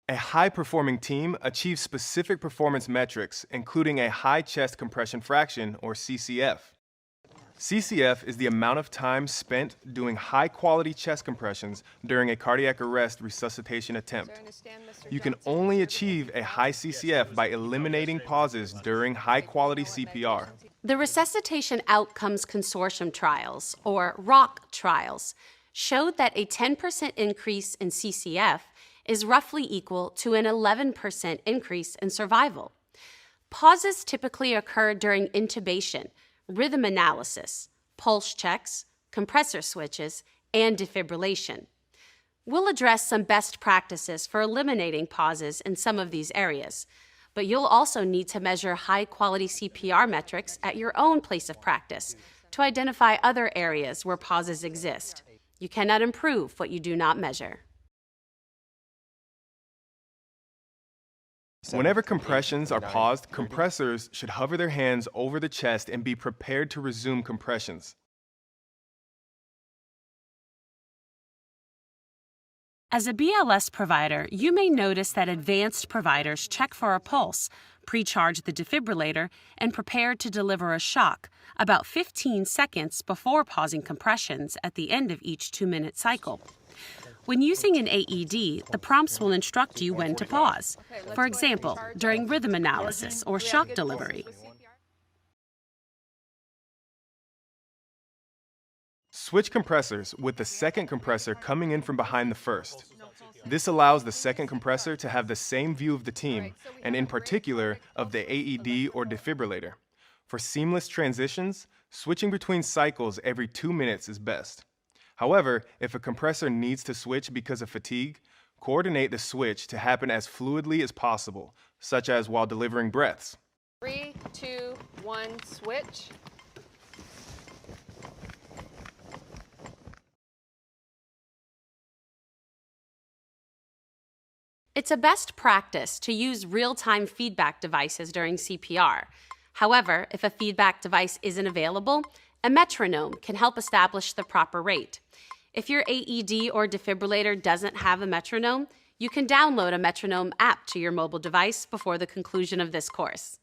A high-performing team achieves specific performance metrics, including a high chest compression fraction, or CCF. CCF is the amount of time spent doing high-quality chest compressions during a cardiac arrest resuscitation attempt. You can only achieve a high CCF by eliminating pauses during high-quality CPR. The Resuscitation Outcomes Consortium trials, or ROC trials, showed that a 10% increase in CCF is roughly equal to an 11% increase in survival. Pauses typically occur during intubation, rhythm analysis, pulse checks, compressor switches, and defibrillation. We'll address some best practices for eliminating pauses in some of these areas, but you'll also need to measure high-quality CPR metrics at your own place of practice to identify other areas where pauses exist. You cannot improve what you do not measure. Whenever compressions are paused, compressors should hover their hands over the chest and be prepared to resume compressions. As a BLS provider, you may notice that advanced providers check for a pulse, pre-charge the defibrillator, and prepare to deliver a shock about 15 seconds before pausing compressions at the end of each 2-minute cycle. When using an AED, the prompts will instruct you when to pause. For example, during rhythm analysis or shock delivery. Switch compressors with the second compressor coming in from behind the first. This allows the second compressor to have the same view of the team, and in particular of the AED or defibrillator. For seamless transitions, switching between cycles every 2 minutes is best. However, if a compressor needs to switch because of fatigue, coordinate the switch to happen as fluidly as possible, such as while delivering breaths. 3, 2, 1, switch. It's a best practice to use real-time feedback devices during CPR. However, if a feedback device isn't available, a metronome can help establish the proper rate. If your AED or defibrillator doesn't have a metronome, you can download a metronome app to your mobile device before the conclusion of this course.